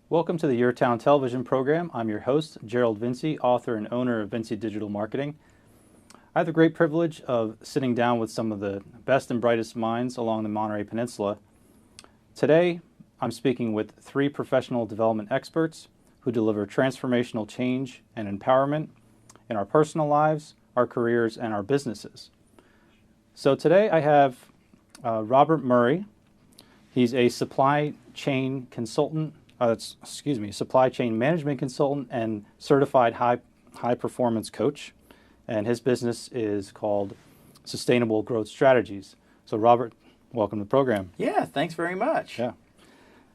Welcome to the Your Town television program. I'm your host, Gerald Vinci, author and owner of Vinci Digital Marketing. I have the great privilege of sitting down with some of the best and brightest minds along the Monterey Peninsula. Today, I'm speaking with three professional development experts who deliver transformational change and empowerment in our personal lives, our careers, and our businesses. So today I have Robert Murray. He's a supply chain consultant, supply chain management consultant and certified high performance coach. And his business is called Sustainable Growth Strategies. So Robert, welcome to the program. Yeah, thanks very much. Yeah.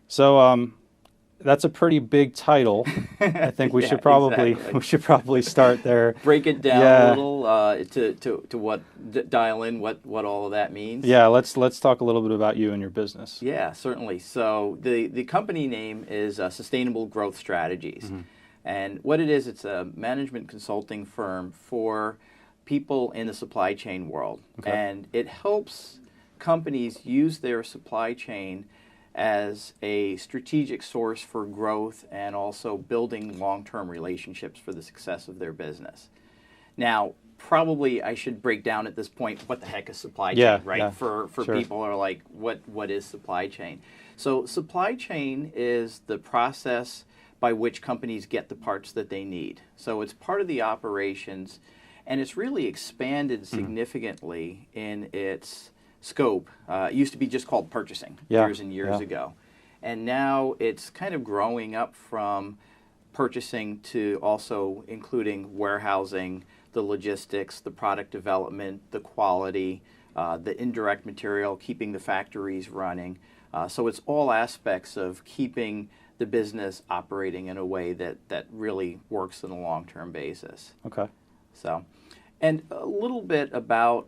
So that's a pretty big title. I think we should probably start there. Break it down a little to dial in what all of that means. Yeah, let's talk a little bit about you and your business. Yeah, certainly. So the company name is Sustainable Growth Strategies. Mm-hmm. And what it is, it's a management consulting firm for people in the supply chain world. Okay. And it helps companies use their supply chain as a strategic source for growth and also building long-term relationships for the success of their business. Now, probably I should break down at this point what the heck is supply chain, right? Yeah, for sure. People are like, what is supply chain? So supply chain is the process by which companies get the parts that they need. So it's part of the operations, and it's really expanded significantly in its scope. It used to be just called purchasing years and years ago. And now it's kind of growing up from purchasing to also including warehousing, the logistics, the product development, the quality, the indirect material, keeping the factories running. So it's all aspects of keeping the business operating in a way that really works on a long-term basis. Okay. So, and a little bit about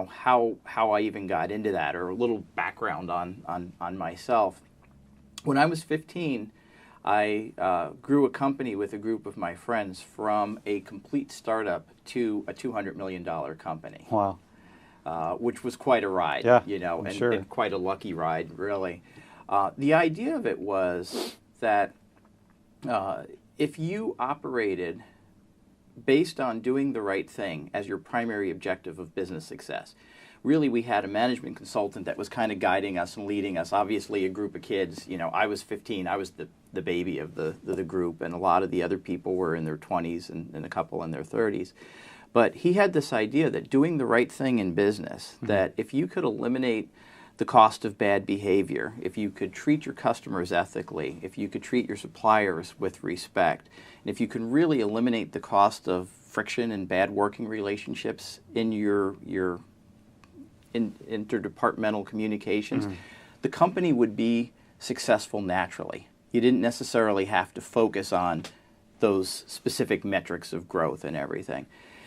how I even got into that, or a little background on myself. When I was 15, I grew a company with a group of my friends from a complete startup to a $200 million company. Wow. Which was quite a ride, and quite a lucky ride, really. The idea of it was that if you operated based on doing the right thing as your primary objective of business success. Really, we had a management consultant that was kind of guiding us and leading us. Obviously, a group of kids, I was 15, I was the baby of the group, and a lot of the other people were in their 20s and a couple in their 30s. But he had this idea that doing the right thing in business, that if you could eliminate the cost of bad behavior, if you could treat your customers ethically, if you could treat your suppliers with respect, and if you can really eliminate the cost of friction and bad working relationships in your interdepartmental communications, the company would be successful naturally. You didn't necessarily have to focus on those specific metrics of growth and everything.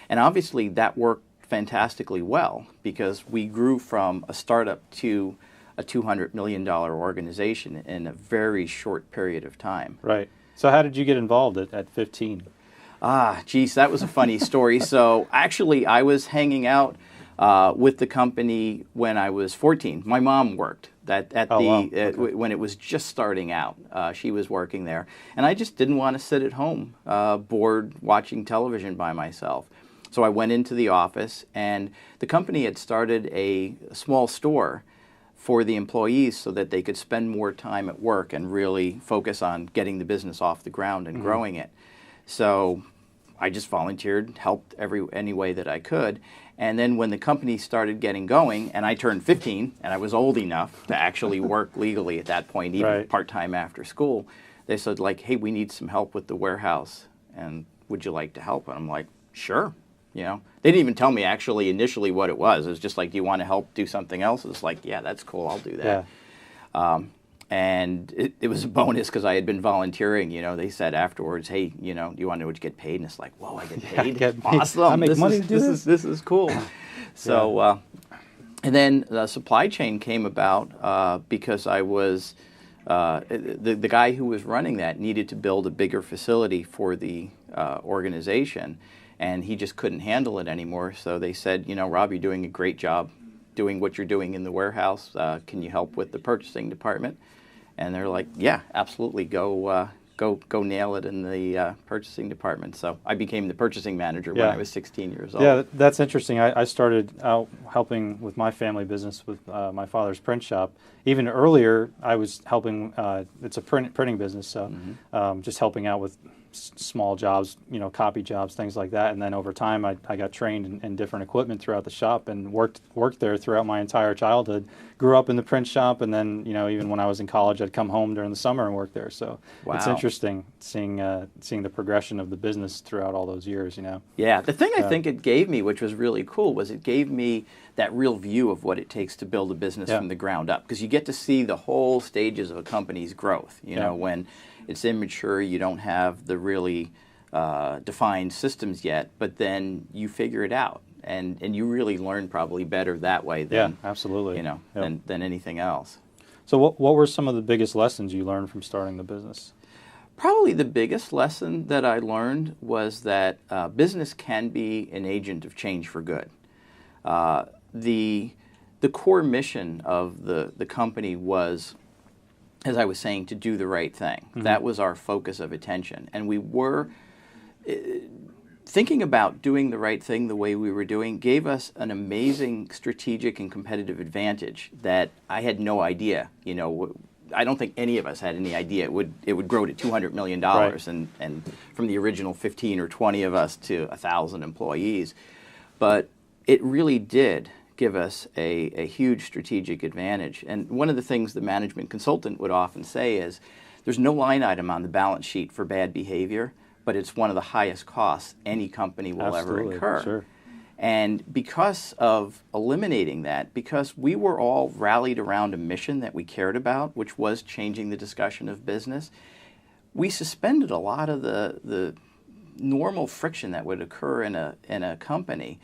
And obviously that worked fantastically well, because we grew from a startup to a $200 million organization in a very short period of time. Right. So how did you get involved at 15? Geez, that was a funny story. So actually, I was hanging out with the company when I was 14. My mom worked when it was just starting out. She was working there. And I just didn't want to sit at home bored watching television by myself. So I went into the office, and the company had started a small store for the employees so that they could spend more time at work and really focus on getting the business off the ground and growing it. So I just volunteered, helped any way that I could. And then when the company started getting going, and I turned 15, and I was old enough to actually work legally at that point, even part-time after school, they said, hey, we need some help with the warehouse, and would you like to help? And I'm like, sure. They didn't even tell me actually initially what it was. It was just like, do you want to help do something else? It's like, yeah, that's cool. I'll do that. Yeah. And it was a bonus because I had been volunteering. They said afterwards, hey, do you want to know what you get paid? And it's like, whoa, I get paid? Awesome. I make money to do this. This is cool. So, and then the supply chain came about because I was, the guy who was running that needed to build a bigger facility for the organization. And he just couldn't handle it anymore. So they said, Rob, you're doing a great job doing what you're doing in the warehouse. Can you help with the purchasing department? And they're like, yeah, absolutely, go nail it in the purchasing department. So I became the purchasing manager when I was 16 years old. Yeah, that's interesting. I started out helping with my family business with my father's print shop. Even earlier, I was helping. It's a printing business, so just helping out with small jobs, copy jobs, things like that. And then over time, I got trained in different equipment throughout the shop and worked there throughout my entire childhood. Grew up in the print shop, and then even when I was in college, I'd come home during the summer and work there. So it's interesting seeing the progression of the business throughout all those years. Yeah, the thing I think it gave me, which was really cool, was it gave me that real view of what it takes to build a business from the ground up, because you get to see the whole stages of a company's growth. When it's immature, you don't have the really defined systems yet, but then you figure it out, and you really learn probably better that way than absolutely than anything else. So what were some of the biggest lessons you learned from starting the business? Probably the biggest lesson that I learned was that business can be an agent of change for good. The core mission of the company was, as I was saying, to do the right thing. That was our focus of attention. And we were thinking about doing the right thing the way we were doing gave us an amazing strategic and competitive advantage that I had no idea. I don't think any of us had any idea it would grow to $200 million and from the original 15 or 20 of us to 1,000 employees. But it really did give us a huge strategic advantage. And one of the things the management consultant would often say is, there's no line item on the balance sheet for bad behavior, but it's one of the highest costs any company will ever incur. Sure. And because of eliminating that, because we were all rallied around a mission that we cared about, which was changing the discussion of business, we suspended a lot of the normal friction that would occur in a company.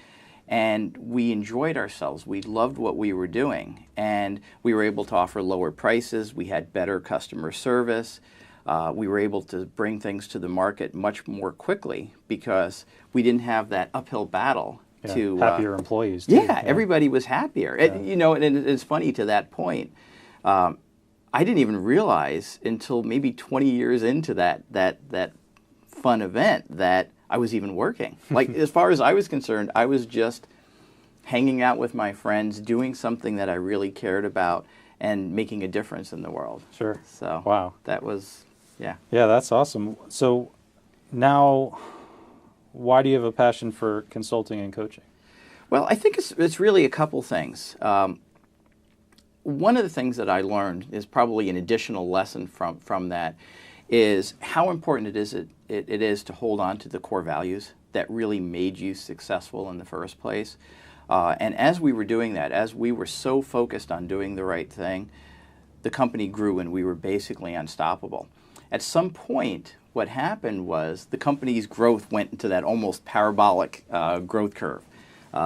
And we enjoyed ourselves. We loved what we were doing. And we were able to offer lower prices. We had better customer service. We were able to bring things to the market much more quickly because we didn't have that uphill battle to... Happier employees, too. Yeah, everybody was happier. And it's funny to that point. I didn't even realize until maybe 20 years into that fun event that I was even working. Like, as far as I was concerned, I was just hanging out with my friends, doing something that I really cared about, and making a difference in the world. Sure. So wow, that was, yeah. Yeah, that's awesome. So now, why do you have a passion for consulting and coaching? Well, I think it's really a couple things. One of the things that I learned is probably an additional lesson from that is how important it is to hold on to the core values that really made you successful in the first place. And as we were doing that, as we were so focused on doing the right thing, the company grew and we were basically unstoppable. At some point, what happened was the company's growth went into that almost parabolic growth curve.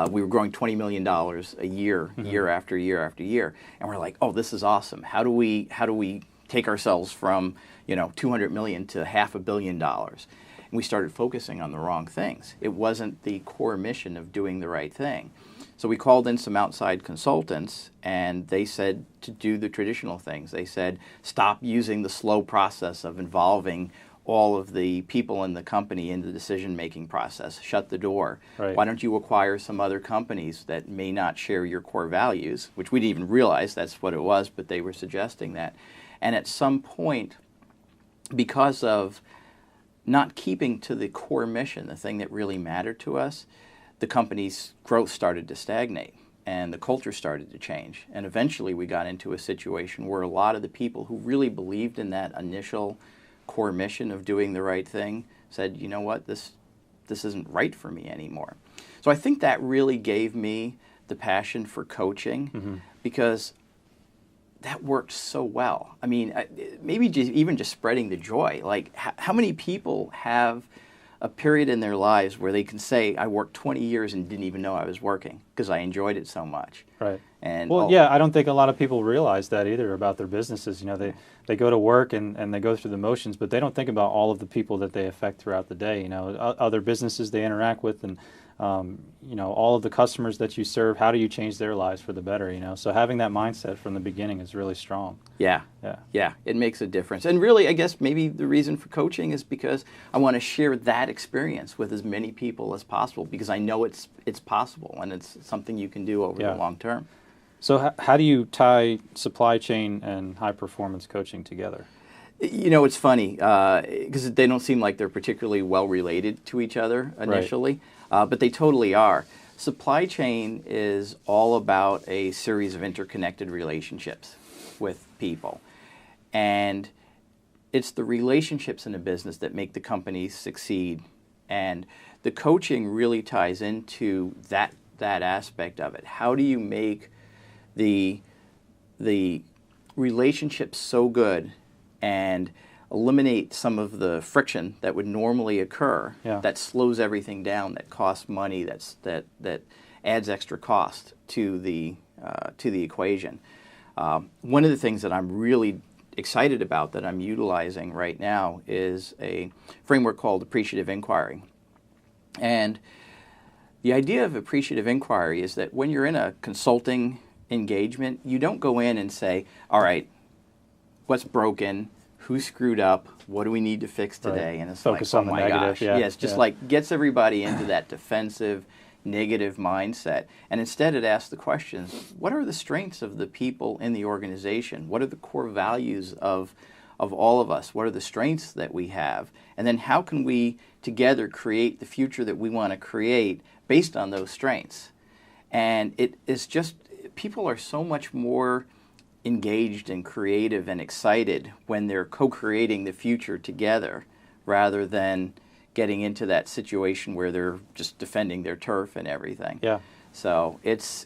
We were growing $20 million a year, year after year after year, and we're like, oh, this is awesome. How do we take ourselves from 200 million to $500 million? And we started focusing on the wrong things. It wasn't the core mission of doing the right thing. So we called in some outside consultants, and they said to do the traditional things. They said, stop using the slow process of involving all of the people in the company in the decision-making process. Shut the door. Right. Why don't you acquire some other companies that may not share your core values, which we didn't even realize that's what it was, but they were suggesting that. And at some point, because of not keeping to the core mission, the thing that really mattered to us, the company's growth started to stagnate and the culture started to change. And eventually we got into a situation where a lot of the people who really believed in that initial core mission of doing the right thing said, you know what, this isn't right for me anymore. So I think that really gave me the passion for coaching because that worked so well. I mean, maybe even just spreading the joy. Like, how many people have a period in their lives where they can say, I worked 20 years and didn't even know I was working because I enjoyed it so much. Right. And well, yeah, I don't think a lot of people realize that either about their businesses. They go to work and they go through the motions, but they don't think about all of the people that they affect throughout the day. Other businesses they interact with and all of the customers that you serve, how do you change their lives for the better, So having that mindset from the beginning is really strong. Yeah. Yeah, it makes a difference. And really, I guess maybe the reason for coaching is because I want to share that experience with as many people as possible, because I know it's possible and it's something you can do over the long term. So how do you tie supply chain and high performance coaching together? It's funny because they don't seem like they're particularly well related to each other initially, but they totally are. Supply chain is all about a series of interconnected relationships with people. And it's the relationships in a business that make the company succeed. And the coaching really ties into that aspect of it. How do you make the relationships so good and eliminate some of the friction that would normally occur that slows everything down, that costs money, that adds extra cost to the equation. One of the things that I'm really excited about that I'm utilizing right now is a framework called appreciative inquiry. And the idea of appreciative inquiry is that when you're in a consulting engagement, you don't go in and say, all right, what's broken, who screwed up, what do we need to fix today? And it's focus like, on the negative. Yeah, it's just like gets everybody into that defensive, negative mindset. And instead it asks the questions, what are the strengths of the people in the organization? What are the core values of all of us? What are the strengths that we have? And then how can we together create the future that we want to create based on those strengths? And it is just, people are so much more engaged and creative and excited when they're co-creating the future together rather than getting into that situation where they're just defending their turf and everything. Yeah. So it's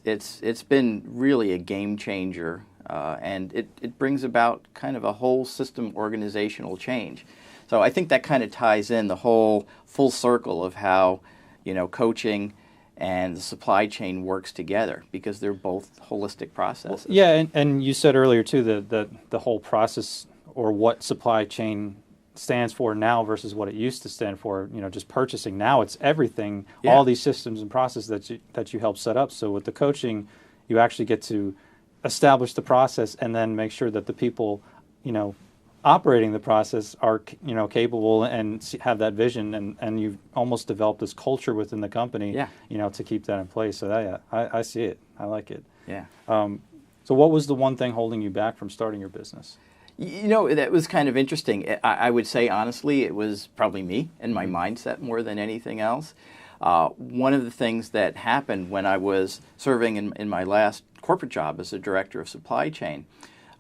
been really a game changer, and it brings about kind of a whole system organizational change. So I think that kind of ties in the whole full circle of how coaching and the supply chain works together, because they're both holistic processes. Yeah, and you said earlier too that the whole process, or what supply chain stands for now versus what it used to stand for, just purchasing. Now it's everything, all these systems and processes that you help set up. So with the coaching, you actually get to establish the process and then make sure that the people, operating the process are capable and have that vision, and you've almost developed this culture within the company to keep that in place. So I see it. I like it. Yeah. So what was the one thing holding you back from starting your business? That was kind of interesting. I would say honestly it was probably me and my mindset more than anything else. One of the things that happened when I was serving in my last corporate job as a director of supply chain,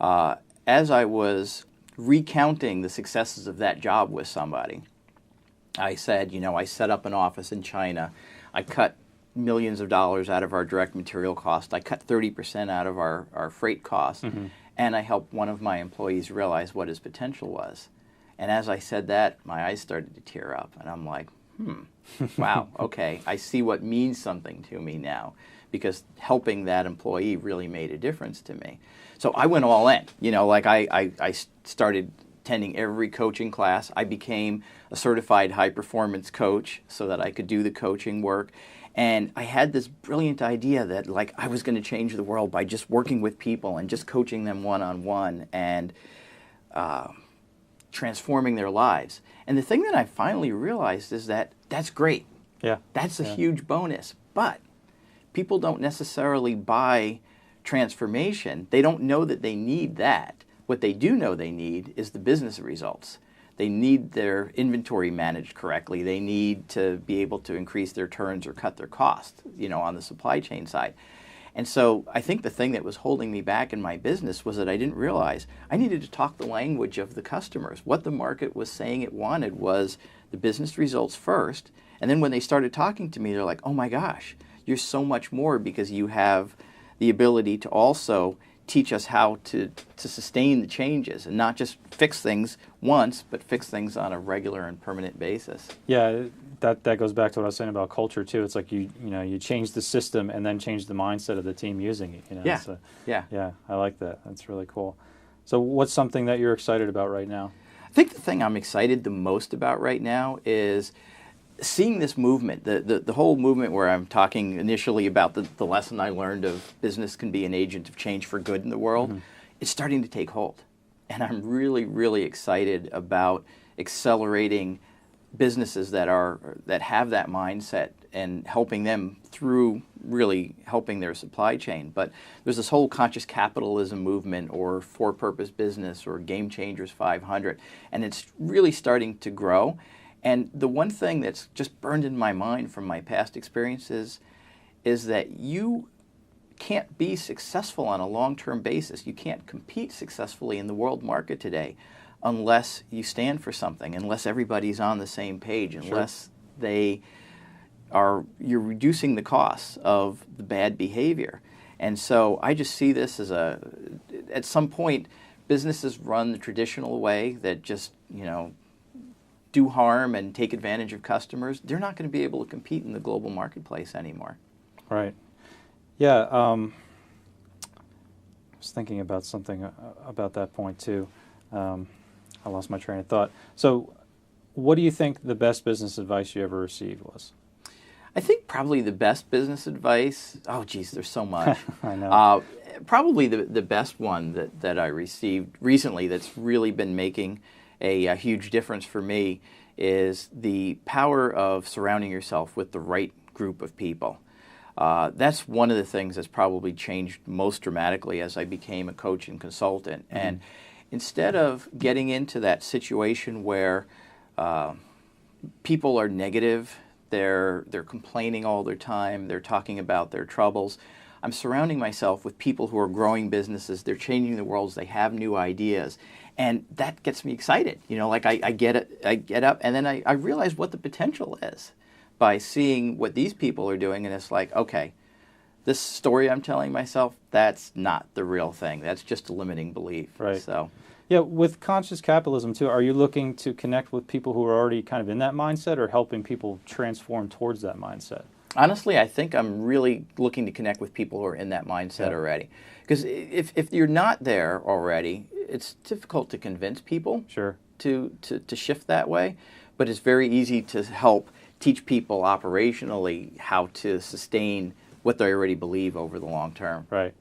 as I was recounting the successes of that job with somebody, I said, I set up an office in China. I cut millions of dollars out of our direct material cost. I cut 30% out of our freight costs. Mm-hmm. And I helped one of my employees realize what his potential was. And as I said that, my eyes started to tear up. And I'm like, wow, okay, I see what means something to me now, because helping that employee really made a difference to me. So I went all in. I started attending every coaching class. I became a certified high-performance coach so that I could do the coaching work. And I had this brilliant idea that I was going to change the world by just working with people and just coaching them one-on-one and transforming their lives. And the thing that I finally realized is that that's great. Yeah. That's a huge bonus. But people don't necessarily buy transformation. They don't know that they need that. What they do know they need is the business results. They need their inventory managed correctly. They need to be able to increase their turns or cut their costs, on the supply chain side. And so I think the thing that was holding me back in my business was that I didn't realize I needed to talk the language of the customers. What the market was saying it wanted was the business results first. And then when they started talking to me, they're like, oh my gosh, you're so much more, because you have the ability to also teach us how to sustain the changes and not just fix things once, but fix things on a regular and permanent basis. Yeah, that goes back to what I was saying about culture too. It's like you change the system and then change the mindset of the team using it. Yeah. So, yeah. I like that. That's really cool. So what's something that you're excited about right now? I think the thing I'm excited the most about right now is seeing this movement, the whole movement where I'm talking initially about the lesson I learned of business can be an agent of change for good in the world, it's starting to take hold. And I'm really, really excited about accelerating businesses that have that mindset and helping them through really helping their supply chain. But there's this whole conscious capitalism movement, or for-purpose business, or Game Changers 500, and it's really starting to grow. And the one thing that's just burned in my mind from my past experiences is that you can't be successful on a long-term basis. You can't compete successfully in the world market today unless you stand for something, unless everybody's on the same page, unless you're reducing the costs of the bad behavior. And so I just see this as at some point, businesses run the traditional way that just, do harm and take advantage of customers. They're not going to be able to compete in the global marketplace anymore. Right. Yeah. I was thinking about something about that point too. I lost my train of thought. So what do you think the best business advice you ever received was? I think probably the best business advice, oh geez, there's so much. I know. Probably the best one that I received recently that's really been making a huge difference for me is the power of surrounding yourself with the right group of people. That's one of the things that's probably changed most dramatically as I became a coach and consultant. Mm-hmm. And instead of getting into that situation where people are negative, they're complaining all their time, they're talking about their troubles, I'm surrounding myself with people who are growing businesses, they're changing the world, they have new ideas. And that gets me excited. I get up and then I realize what the potential is by seeing what these people are doing, and it's like, okay, this story I'm telling myself, that's not the real thing. That's just a limiting belief. Right. So, yeah, with conscious capitalism too, are you looking to connect with people who are already kind of in that mindset, or helping people transform towards that mindset? Honestly, I think I'm really looking to connect with people who are in that mindset already. Because if you're not there already, it's difficult to convince people to shift that way. But it's very easy to help teach people operationally how to sustain what they already believe over the long term. Right.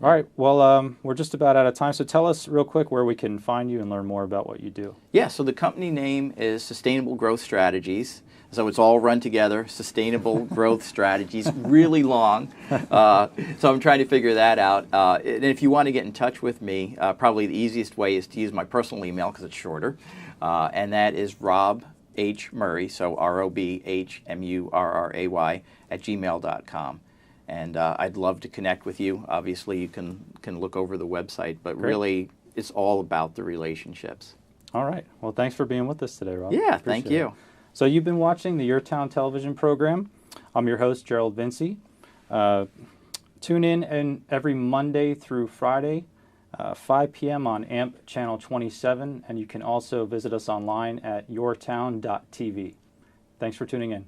All right. Well, we're just about out of time. So tell us real quick where we can find you and learn more about what you do. Yeah. So the company name is Sustainable Growth Strategies. So it's all run together, Sustainable Growth Strategies, really long. So I'm trying to figure that out. And if you want to get in touch with me, probably the easiest way is to use my personal email because it's shorter. And that is Rob H. Murray, so ROBHMURRAY @gmail.com. And I'd love to connect with you. Obviously, you can look over the website, but really, it's all about the relationships. All right. Well, thanks for being with us today, Rob. Yeah, thank you. So you've been watching the Your Town television program. I'm your host, Gerald Vinci. Tune in every Monday through Friday, 5 p.m. on AMP Channel 27, and you can also visit us online at yourtown.tv. Thanks for tuning in.